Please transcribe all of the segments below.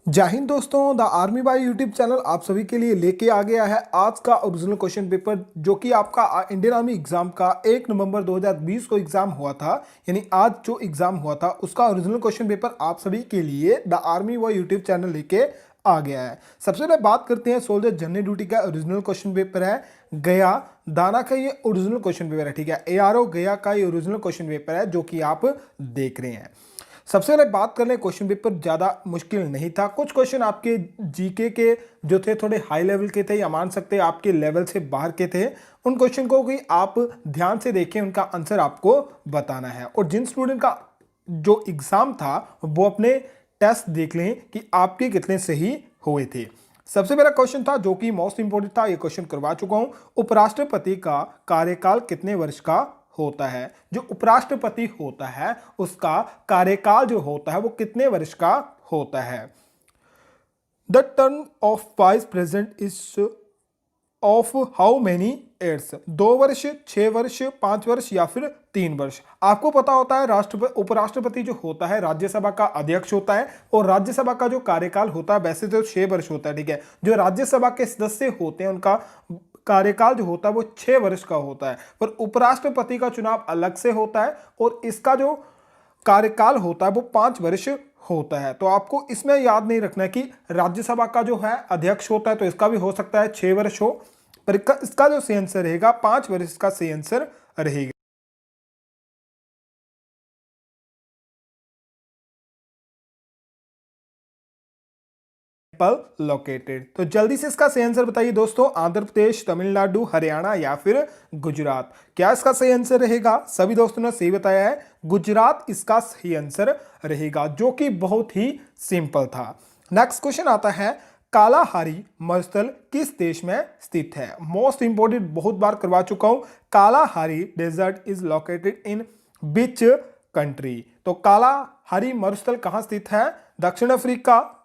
जय हिंद दोस्तों, the army by YouTube channel आप सभी के लिए लेके आ गया है आज का ओरिजिनल क्वेश्चन पेपर, जो कि आपका इंडियन आर्मी एग्जाम का 1 नवंबर 2020 को एग्जाम हुआ था। यानी आज जो एग्जाम हुआ था उसका ओरिजिनल क्वेश्चन पेपर आप सभी के लिए the army by YouTube channel लेके आ गया है। सबसे पहले बात करते हैं सोल्जर जनरल ड्यूटी का ओरिजिनल क्वेश्चन पेपर है गया दाना का, ये ओरिजिनल क्वेश्चन पेपर है। ठीक है, ARO गया का ये ओरिजिनल क्वेश्चन पेपर है जो कि आप देख रहे हैं। सबसे पहले बात कर लें, क्वेश्चन पेपर ज़्यादा मुश्किल नहीं था। कुछ क्वेश्चन आपके जीके के जो थे थोड़े हाई लेवल के थे, या मान सकते हैं आपके लेवल से बाहर के थे। उन क्वेश्चन को भी आप ध्यान से देखें, उनका आंसर आपको बताना है। और जिन स्टूडेंट का जो एग्ज़ाम था वो अपने टेस्ट देख लें कि आपके कितने सही हुए थे। सबसे पहला क्वेश्चन था जो कि मोस्ट इंपोर्टेंट था, ये क्वेश्चन करवा चुका हूं। उपराष्ट्रपति का कार्यकाल कितने वर्ष का होता है? जो उपराष्ट्रपति होता है उसका कार्यकाल जो होता है वो कितने वर्ष का होता है? The term of vice president is of how many years? 2 वर्ष, 6 वर्ष, 5 वर्ष या फिर 3 वर्ष? आपको पता होता है राष्ट्रपति उपराष्ट्रपति जो होता है राज्यसभा का अध्यक्ष होता है, और राज्यसभा का जो कार्यकाल होता है वैसे तो 6 वर्ष होता है। ठीक है, जो राज्यसभा के सदस्य होते हैं उनका कार्यकाल जो होता है वो 6 वर्ष का होता है, पर उपराष्ट्रपति का चुनाव अलग से होता है और इसका जो कार्यकाल होता है वो 5 वर्ष होता है। तो आपको इसमें याद नहीं रखना है कि राज्यसभा का जो है अध्यक्ष होता है तो इसका भी हो सकता है 6 वर्ष हो, पर इसका जो सही आंसर रहेगा 5 वर्ष का सही आंसर रहेगा। लोकेटेड, तो जल्दी से इसका सही आंसर बताइए दोस्तों। आंध्र प्रदेश, तमिलनाडु, हरियाणा या फिर गुजरात? क्या इसका सही आंसर रहेगा? सभी दोस्तों ने सही बताया है, गुजरात इसका सही आंसर रहेगा, जो कि बहुत ही सिंपल था। नेक्स्ट क्वेश्चन आता है, कालाहारी मरुस्थल किस देश में स्थित है? मोस्ट इंपोर्टेंट, बहुत बार करवा चुका हूं। Kalahari desert is located in which country? तो कालाहारी मरुस्थल कहां स्थित है? दक्षिण अफ्रीका,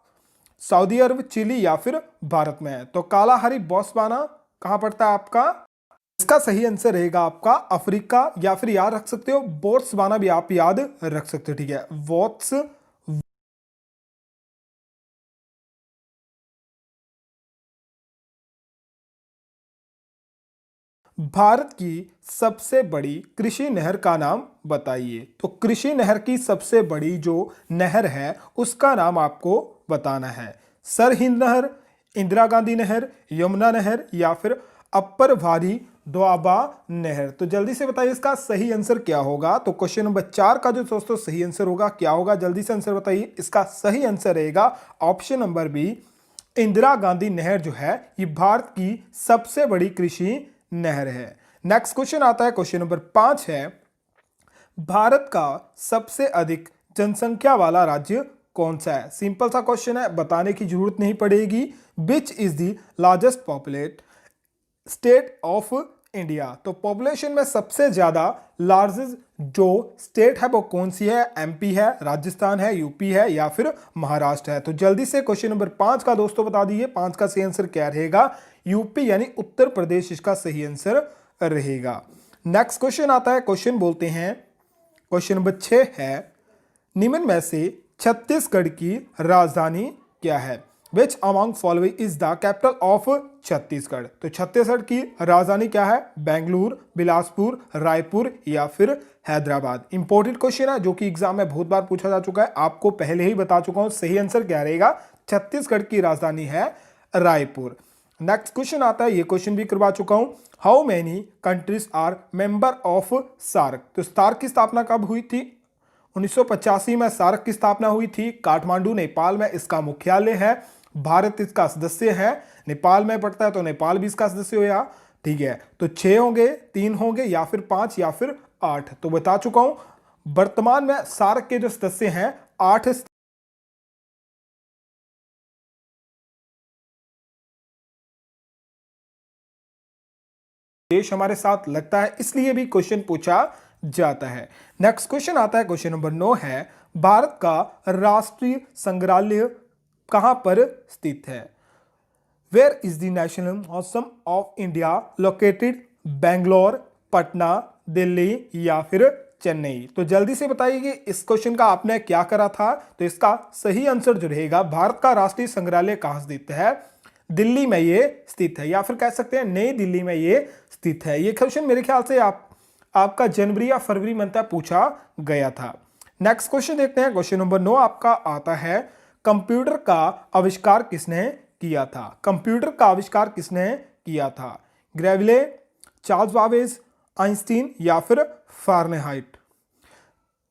सऊदी अरब, चिली या फिर भारत में है? तो कालाहारी बोत्सवाना कहां पड़ता है आपका? इसका सही आंसर रहेगा आपका अफ्रीका, या फिर याद रख सकते हो बोत्सवाना भी आप याद रख सकते हो। ठीक है, वोट्स। भारत की सबसे बड़ी कृषि नहर का नाम बताइए। तो कृषि नहर की सबसे बड़ी जो नहर है उसका नाम आपको बताना है। सरहिंद नहर, इंदिरा गांधी नहर, यमुना नहर या फिर अपर भारी दोआबा नहर? तो जल्दी से बताइए इसका सही आंसर क्या होगा। तो क्वेश्चन नंबर 4 का जो दोस्तों सही आंसर होगा क्या होगा, जल्दी से आंसर बताइए। इसका सही आंसर रहेगा option number B, Indira Gandhi नहर जो है ये भारत की सबसे बड़ी कृषि नहर है। नेक्स्ट क्वेश्चन आता है, क्वेश्चन नंबर 5 है, भारत का सबसे अधिक जनसंख्या वाला राज्य कौन सा है? सिंपल सा क्वेश्चन है, बताने की जरूरत नहीं पड़ेगी। Which is the largest populate state of India? तो पॉपुलेशन में सबसे ज्यादा लार्जेस्ट जो स्टेट है वो कौन सी है? MP है, राजस्थान है, UP है या फिर महाराष्ट्र है? तो जल्दी से क्वेश्चन नंबर 5 का दोस्तों बता दीजिए, 5 का सही आंसर क्या रहेगा? UP यानी उत्तर प्रदेश इसका सही आंसर रहेगा। नेक्स्ट क्वेश्चन आता है, क्वेश्चन बोलते हैं, क्वेश्चन नंबर 6 है, निम्न में से छत्तीसगढ़ की राजधानी क्या है? Which among following is the capital of Chhattisgarh? तो छत्तीसगढ़ की राजधानी क्या है? बेंगलुरु, बिलासपुर, रायपुर या फिर हैदराबाद? इंपॉर्टेंट क्वेश्चन है जो कि एग्जाम में बहुत बार पूछा जा चुका है, आपको पहले ही बता चुका हूं। सही आंसर क्या रहेगा? छत्तीसगढ़ की राजधानी है रायपुर। नेक्स्ट क्वेश्चन आता है, ये क्वेश्चन भी करवा चुका हूं। How many countries are member of SAARC? तो सार्क की स्थापना कब हुई थी? 1985 में सार्क की स्थापना हुई थी। काठमांडू नेपाल में इसका मुख्यालय है। भारत इसका सदस्य है, नेपाल में पड़ता है तो नेपाल भी इसका सदस्य हुआ। ठीक है, तो 6 होंगे, 3 होंगे या फिर 5 या फिर 8? तो बता चुका हूं, वर्तमान में सार्क के जो सदस्य हैं 8 देश हमारे साथ लगता है, इसलिए भी क्वेश्चन पूछा जाता है। नेक्स्ट क्वेश्चन आता है, क्वेश्चन नंबर 9 है, भारत का राष्ट्रीय संग्रहालय कहां पर स्थित है? Where is the national museum of India located? Bangalore, Patna, Delhi या फिर चेन्नई। तो जल्दी से बताइए कि इस क्वेश्चन का आपने क्या करा था। तो इसका सही आंसर जो रहेगा, भारत का राष्ट्रीय संग्रहालय कहाँ स्थित है? दिल्ली में ये स्थित है, या फिर कह सकते हैं नई दिल्ली में ये स्थित है। ये क्वेश्चन मेरे ख्याल से आपका जनवरी या फरवरी मंथ में पूछा गया था। नेक्स्ट क्वेश्चन देखते हैं। क्वेश्चन नंबर 9 आपका आता है, कंप्यूटर का आविष्कार किसने किया था? कंप्यूटर का आविष्कार किसने किया था? ग्रेविले, चार्ल्स बाबेज, आइंस्टीन या फिर Fahrenheit?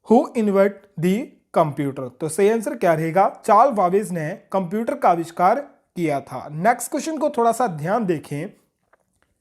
Who invent the computer? तो सही आंसर क्या रहेगा? चार्ल्स बाबेज ने कंप्यूटर का आविष्कार किया था। नेक्स्ट क्वेश्चन को थोड़ा सा ध्यान देखें।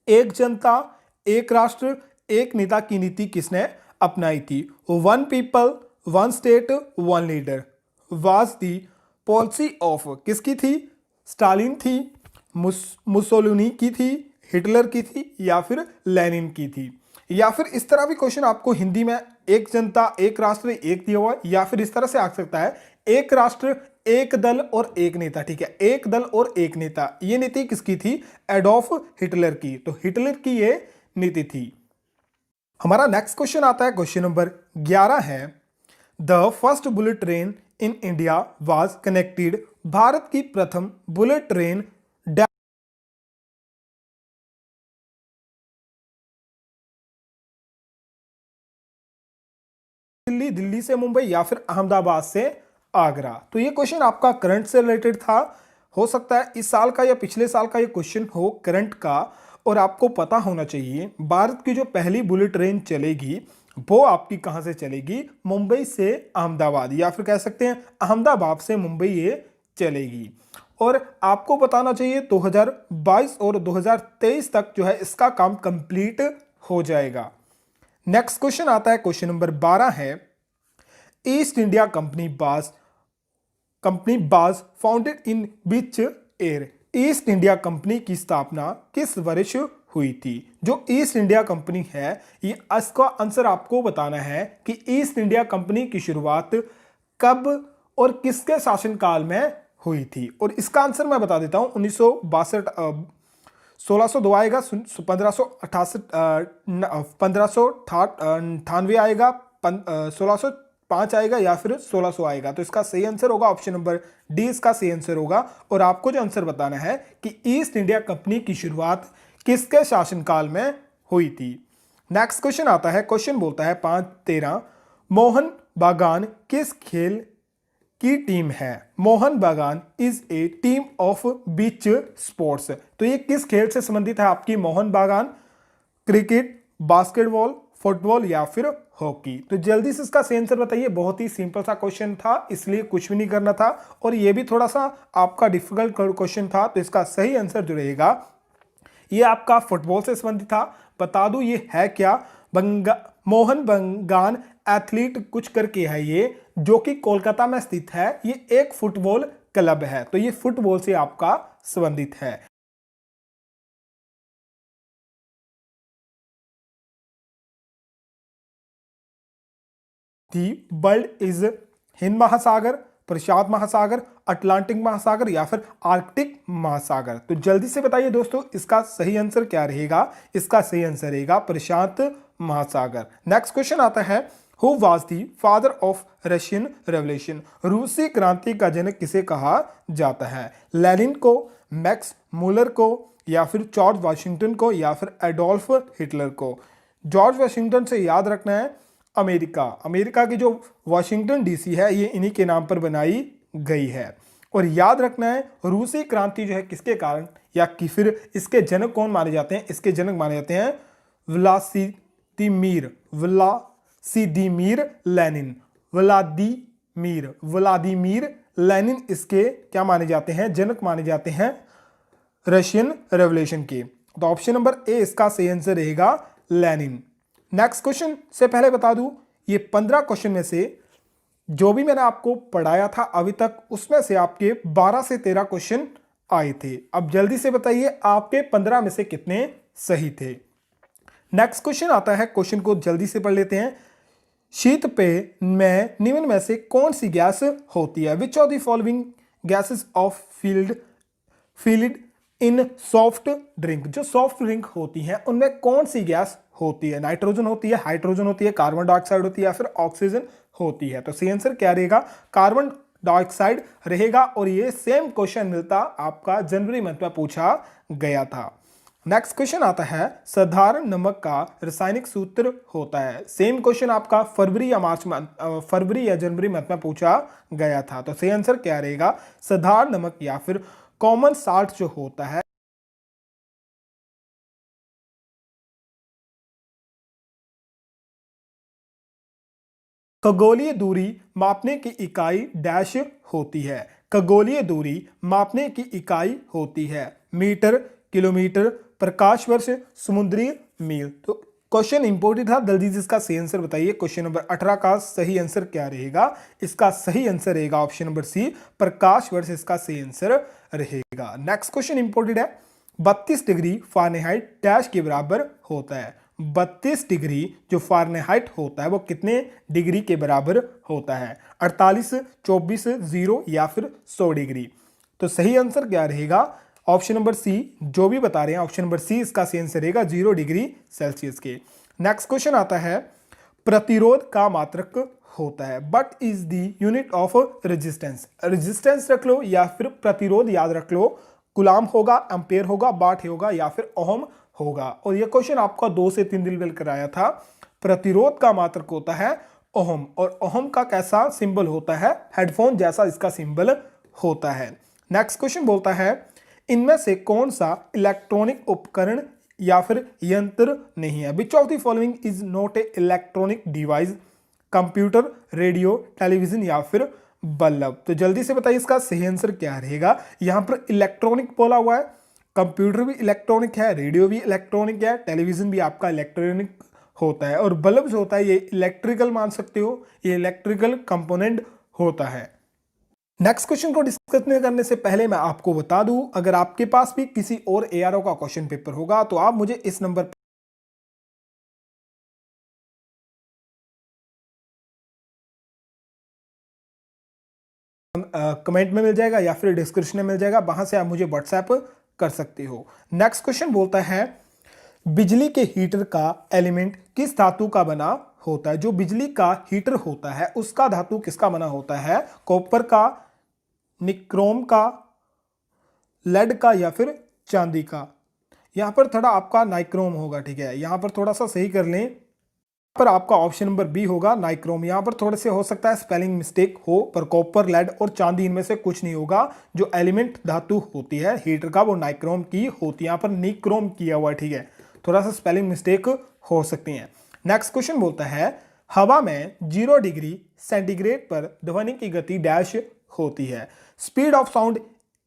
एक जनता एक राष्ट्र एक नेता की नीति किसने अपनाई थी? One people one state one leader was the policy of किसकी थी? स्टालिन थी, मुसोलिनी की थी, हिटलर की थी या फिर लेनिन की थी? या फिर इस तरह भी क्वेश्चन आपको हिंदी में एक जनता एक राष्ट्र एक दिया हुआ, या फिर इस तरह से आ सकता है, एक राष्ट्र एक दल और एक नेता। ठीक है, एक दल और एक नेता, ये नीति किसकी थी? एडोल्फ हिटलर की। तो हिटलर की ये नीति थी। हमारा नेक्स्ट क्वेश्चन आता है, क्वेश्चन नंबर 11 है, the first bullet train in India was connected. Bharat की प्रथम बुलेट ट्रेन दिल्ली से मुंबई या फिर अहमदाबाद से आगरा? तो ये क्वेश्चन आपका करंट से रिलेटेड था। हो सकता है इस साल का या पिछले साल का ये क्वेश्चन हो करंट का, और आपको पता होना चाहिए भारत की जो पहली बुलेट ट्रेन चलेगी वो आपकी कहां से चलेगी? मुंबई से अहमदाबाद, या फिर कह सकते हैं अहमदाबाद से मुंबई ये चलेगी। और आपको बताना चाहिए 2022 और 2023 तक जो है इसका काम कंप्लीट हो जाएगा। नेक्स्ट क्वेश्चन आता है, क्वेश्चन नंबर 12 है, ईस्ट इंडिया कंपनी बाज founded in which year? East India company की स्थापना किस वर्ष हुई थी? जो ईस्ट इंडिया कंपनी है, ये इसका आंसर आपको बताना है कि ईस्ट इंडिया कंपनी की शुरुआत कब और किसके शासनकाल में हुई थी। और इसका आंसर मैं बता देता हूं, 1962 1602 आएगा, 1598 आएगा, 1605 आएगा या फिर 1600 आएगा। तो इसका सही आंसर होगा ऑप्शन नंबर डी, इसका सही आंसर होगा। और आपको जो आंसर बताना है कि ईस्ट इंडिया कंपनी की शुरुआत किसके शासनकाल में हुई थी। नेक्स्ट क्वेश्चन आता है, क्वेश्चन बोलता है 5-13, मोहन बागान किस खेल की टीम है? मोहन बागान is a team of beach sports. तो ये किस खेल से संबंधित है आपकी मोहन बागान? क्रिकेट, बास्केटबॉल, फुटबॉल या फिर हॉकी? तो जल्दी से इसका सही आंसर बताइए। बहुत ही सिंपल सा क्वेश्चन था, इसलिए कुछ भी नहीं करना था, और ये भी थोड़ा सा आपका डिफिकल्ट क्वेश्चन था। तो इसका सही आंसर जो रहेगा, ये आपका फुटबॉल से संबंधित था। बता दूं ये है क्या? मोहन बागान एथलीट कुछ करके है ये, जो कि कोलकाता में स्थित है। ये एक फुटबॉल क्लब है, तो ये फुटबॉल से आपका संबंधित है। दी वर्ल्ड इज हिंद महासागर, प्रशांत महासागर, अटलांटिक महासागर या फिर आर्कटिक महासागर? तो जल्दी से बताइए दोस्तों, इसका सही आंसर क्या रहेगा? इसका सही आंसर रहेगा प्रशांत महासागर। नेक्स्ट क्वेश्चन आता है, who was the father of Russian revolution? रूसी क्रांति का जनक किसे कहा जाता है? लेनिन को, मैक्स मूलर को या फिर जॉर्ज वाशिंगटन को या फिर एडोल्फ हिटलर को? जॉर्ज वाशिंगटन से याद रखना है अमेरिका की जो वाशिंगटन डीसी है ये इन्हीं के नाम पर बनाई गई है। और याद रखना है रूसी क्रांति जो है किसके कारण या कि फिर इसके जनक कौन माने जाते हैं? इसके जनक माने जाते हैं व्लादिमीर लेनिन इसके क्या माने जाते हैं? जनक माने जाते हैं रशियन रेवोल्यूशन के। तो ऑप्शन नंबर ए इसका सही आंसर रहेगा लेनिन। नेक्स्ट क्वेश्चन से पहले बता दूं, ये 15 क्वेश्चन में से जो भी मैंने आपको पढ़ाया था अभी तक, उसमें से आपके 12 से 13 क्वेश्चन आए थे। अब जल्दी से बताइए आपके 15 में से कितने सही थे। नेक्स्ट क्वेश्चन आता है, क्वेश्चन को जल्दी से पढ़ लेते हैं। शीत पेय में निम्न में से कौन सी गैस होती है? Which of the following gases of field in soft drink, जो सॉफ्ट ड्रिंक होती हैं उनमें कौन सी गैस होती है? नाइट्रोजन होती है, हाइड्रोजन होती है, कार्बन डाइऑक्साइड होती है या फिर ऑक्सीजन होती है? तो सही आंसर क्या रहेगा? कार्बन डाइऑक्साइड रहेगा। और ये सेम क्वेश्चन मिलता आपका जनवरी मंथ में पूछा गया था। नेक्स्ट क्वेश्चन आता है, साधारण नमक का रासायनिक सूत्र होता है। सेम क्वेश्चन आपका फरवरी या जनवरी मंथ में पूछा गया था। तो सही आंसर क्या रहेगा? साधारण नमक या फिर कॉमन साल्ट जो होता है, खगोलीय दूरी मापने की इकाई डैश होती है। खगोलीय दूरी मापने की इकाई होती है मीटर, किलोमीटर, प्रकाश वर्ष, समुद्री मील। तो क्वेश्चन इंपोर्टेंट था, जल्दी से इसका सही आंसर बताइए। क्वेश्चन नंबर 18 का सही आंसर क्या रहेगा? इसका सही आंसर रहेगा ऑप्शन नंबर सी, प्रकाश वर्ष इसका सही आंसर रहेगा। नेक्स्ट क्वेश्चन इंपोर्टेंट है, 32 डिग्री फारेनहाइट डैश के बराबर होता है। 32 डिग्री जो फारेनहाइट होता है वो कितने डिग्री के बराबर होता है? 48, 24, 0 या फिर 100 डिग्री? तो सही आंसर क्या रहेगा? ऑप्शन नंबर सी, जो भी बता रहे हैं ऑप्शन नंबर सी इसका सही आंसर रहेगा 0 डिग्री सेल्सियस के। नेक्स्ट क्वेश्चन आता है, प्रतिरोध का मात्रक होता है। But is the unit of resistance. Resistance रख लो या फिर प्रतिरोध याद रख लो, गुलाम होगा, एम्पेयर होगा, वाट होगा या फिर ओहम होगा। और ये क्वेश्चन आपका 2 से 3 दिन पहले कराया था। प्रतिरोध का मात्रक होता है ओहम, और ओहम का कैसा सिंबल होता है? हेडफोन जैसा इसका सिंबल होता है। नेक्स्ट क्वेश्चन बोलता है, इनमें से कौन सा इलेक्ट्रॉनिक उपकरण या फिर यंत्र नहीं है? Which of the following is not a electronic device? Computer, radio, television या फिर बल्ब? तो जल्दी से बताइए इसका सही आंसर क्या रहेगा? यहां पर इलेक्ट्रॉनिक बोला हुआ है, कंप्यूटर भी इलेक्ट्रॉनिक है, रेडियो भी इलेक्ट्रॉनिक है, टेलीविजन भी आपका इलेक्ट्रॉनिक होता है, और बल्ब जो होता है ये इलेक्ट्रिकल मान सकते हो, ये इलेक्ट्रिकल कंपोनेंट होता है। नेक्स्ट क्वेश्चन को डिस्कस करने से पहले मैं आपको बता दूं, अगर आपके पास भी किसी और एआरओ का क्वेश्चन पेपर होगा तो आप मुझे इस नंबर कमेंट में मिल जाएगा या फिर डिस्क्रिप्शन में मिल जाएगा, वहां से आप मुझे व्हाट्सएप कर सकते हो। नेक्स्ट क्वेश्चन बोलता है, बिजली के हीटर का एलिमेंट किस धातु का बना होता है? जो बिजली का हीटर होता है उसका धातु किसका बना होता है? कॉपर का, निक्रोम का, लेड का या फिर चांदी का? यहां पर थोड़ा आपका नाइक्रोम होगा, ठीक है, यहां पर थोड़ा सा सही कर लें, पर आपका ऑप्शन नंबर बी होगा नाइक्रोम। यहां पर थोड़े से हो सकता है स्पेलिंग मिस्टेक हो, पर कॉपर, लेड और चांदी इनमें से कुछ नहीं होगा। जो एलिमेंट धातु होती है हीटर का वो नाइक्रोम की होती है, यहां पर निक्रोम किया हुआ है, ठीक है, थोड़ा सा स्पेलिंग मिस्टेक हो सकती है। नेक्स्ट क्वेश्चन बोलता है, हवा में 0 डिग्री सेंटीग्रेड पर ध्वनि की गति डैश होती है। Speed of sound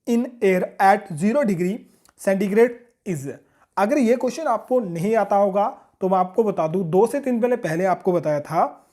in air at 0 degree centigrade is. अगर ये क्वेश्चन आपको नहीं आता होगा तो मैं आपको बता दूं, 2 से 3 पहले आपको बताया था,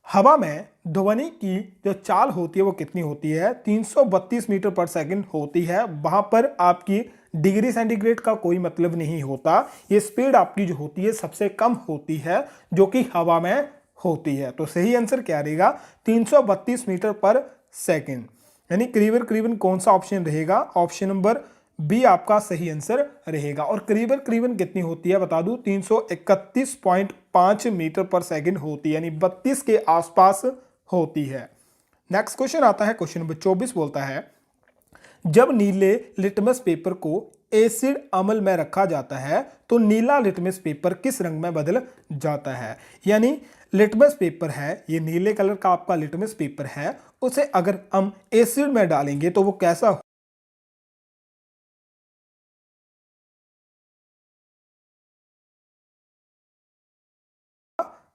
हवा में ध्वनि की जो चाल होती है वो कितनी होती है? 332 मीटर पर सेकंड होती है। वहां पर आपकी डिग्री सेंटीग्रेड का कोई मतलब नहीं होता। ये स्पीड आपकी जो होती है सबसे कम होती है जो कि हवा में होती है। तो सही आंसर क्या रहेगा? 332 मीटर पर सेकंड, यानी करीबन करीबन कौन सा ऑप्शन रहेगा? ऑप्शन नंबर बी आपका सही आंसर रहेगा। और करीबन करीबन कितनी होती है बता दूं? 331.5 मीटर पर सेकंड होती है, यानी 32 के आसपास होती है। नेक्स्ट क्वेश्चन आता है, क्वेश्चन नंबर 24 बोलता है, जब नीले लिटमस पेपर को एसिड अम्ल में रखा जाता है तो नीला लिटमस पेपर किस रंग में बदल जाता है? यानी लिटमस पेपर है, ये नीले कलर का आपका लिटमस पेपर है, उसे अगर हम एसिड में डालेंगे तो वो कैसा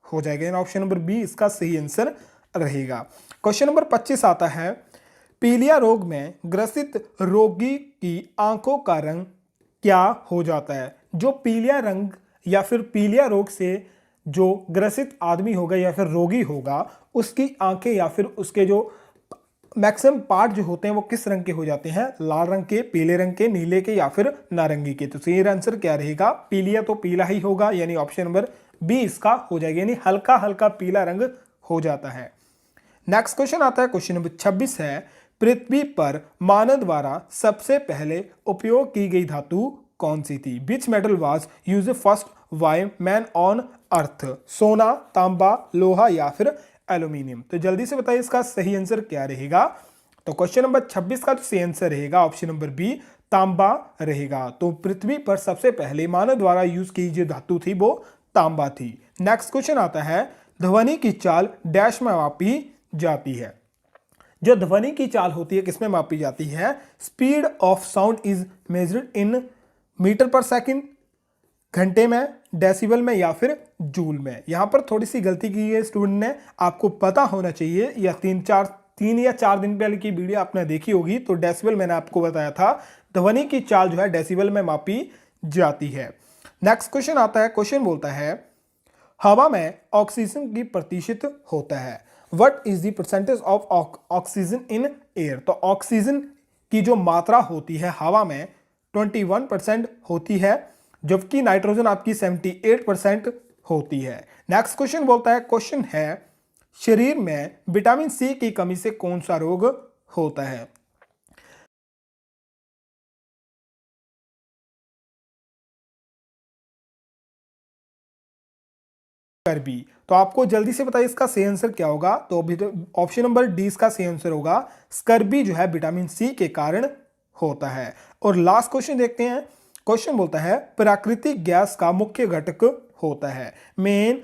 हो जाएगा? ऑप्शन नंबर बी इसका सही आंसर रहेगा। क्वेश्चन नंबर 25 आता है, पीलिया रोग में ग्रसित रोगी की आंखों का रंग क्या हो जाता है? जो पीलिया रंग या फिर पीलिया रोग से जो ग्रसित आदमी होगा या फिर रोगी होगा उसकी आंखें या फिर उसके जो मैक्सिमम पार्ट जो होते हैं वो किस रंग के हो जाते हैं? लाल रंग के, पीले रंग के, नीले के या फिर नारंगी के? तो सही आंसर क्या रहेगा? पीलिया तो पीला ही होगा, यानी ऑप्शन नंबर बी इसका हो जाएगा, यानी हल्का हल्का पीला रंग हो जाता है। नेक्स्ट क्वेश्चन आता है, क्वेश्चन नंबर 26 है, पृथ्वी पर मानव द्वारा सबसे पहले उपयोग की गई धातु कौन सी थी? Which metal was used first by man on earth? सोना, तांबा, लोहा या फिर एल्यूमिनियम? तो जल्दी से बताइए इसका सही आंसर क्या रहेगा। तो क्वेश्चन नंबर 26 का जो सही आंसर रहेगा ऑप्शन नंबर बी, तांबा रहेगा। तो पृथ्वी पर सबसे पहले मानव द्वारा यूज की जो धातु थी वो तांबा थी। नेक्स्ट क्वेश्चन आता है, ध्वनि की चाल डैश में मापी जाती है? जो ध्वनि की चाल होती है किसमें मापी जाती है? Speed of sound is measured in metre per second, घंटे में, डेसिबल में या फिर जूल में? यहां पर थोड़ी सी गलती की है स्टूडेंट ने, आपको पता होना चाहिए, या 3 या 4 दिन पहले की वीडियो आपने देखी होगी तो डेसिबल मैंने आपको बताया था। ध्वनि की चाल जो है डेसिबल में मापी जाती है। नेक्स्ट क्वेश्चन आता है, क्वेश्चन बोलता है हवा में ऑक्सीजन की प्रतिशत होता है? What is the percentage of oxygen in air? तो ऑक्सीजन की जो मात्रा होती है हवा में 21% होती है, जबकि नाइट्रोजन आपकी 78% होती है। नेक्स्ट क्वेश्चन बोलता है, क्वेश्चन है शरीर में विटामिन सी की कमी से कौन सा रोग होता है? स्कर्वी। तो आपको जल्दी से बताइए इसका सही आंसर क्या होगा। तो ऑप्शन नंबर डी इसका सही आंसर होगा। स्कर्वी जो है विटामिन सी के कारण होता है। और लास्ट क्वेश्चन देखते हैं। क्वेश्चन बोलता है प्राकृतिक गैस का मुख्य घटक होता है? मेन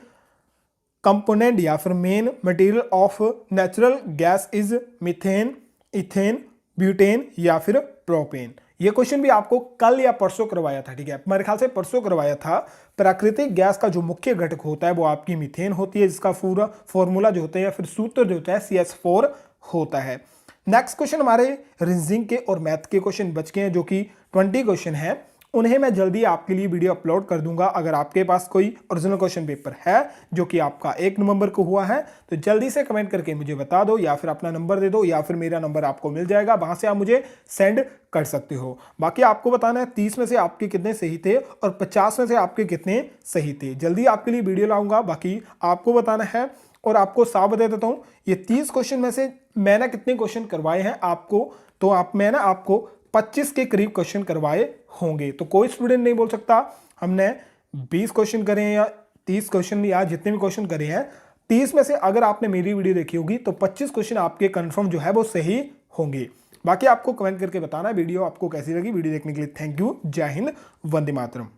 कंपोनेंट या फिर main material of natural gas is methane, ethane, butane या फिर प्रोपेन? ये क्वेश्चन भी आपको कल या परसों करवाया था, ठीक है, मेरे ख्याल से परसों करवाया था। प्राकृतिक गैस का जो मुख्य घटक होता है वो आपकी मीथेन होती है, जिसका पूरा फॉर्मूला जो होता है या फिर सूत्र जो होता है CH4 होता है। नेक्स्ट क्वेश्चन हमारे रीजनिंग के और मैथ के क्वेश्चन बच गए हैं, जो कि 20 क्वेश्चन है। उन्हें मैं जल्दी आपके लिए वीडियो अपलोड कर दूंगा। अगर आपके पास कोई ओरिजिनल क्वेश्चन पेपर है जो कि आपका 1 नवंबर को हुआ है तो जल्दी से कमेंट करके मुझे बता दो, या फिर अपना नंबर दे दो, या फिर मेरा नंबर आपको मिल जाएगा, वहां से आप मुझे सेंड कर सकते हो। बाकी आपको बताना है 30 में से आपके कितने सही थे और 50 में से आपके कितने सही थे। जल्दी आपके लिए वीडियो लाऊंगा, बाकी आपको बताना है। और आपको साफ बता देता हूं, ये 30 क्वेश्चन में से मैंने कितने क्वेश्चन करवाए हैं आपको, तो मैंने आपको 25 के करीब क्वेश्चन करवाए होंगे। तो कोई स्टूडेंट नहीं बोल सकता हमने 20 क्वेश्चन करे हैं या 30 क्वेश्चन, या जितने भी क्वेश्चन करे हैं 30 में से अगर आपने मेरी वीडियो देखी होगी तो 25 क्वेश्चन आपके कंफर्म जो है वो सही होंगे। बाकी आपको कमेंट करके बताना वीडियो आपको कैसी लगी। वीडियो देखने के लिए थैंक यू। जय हिंद, वंदे मातरम।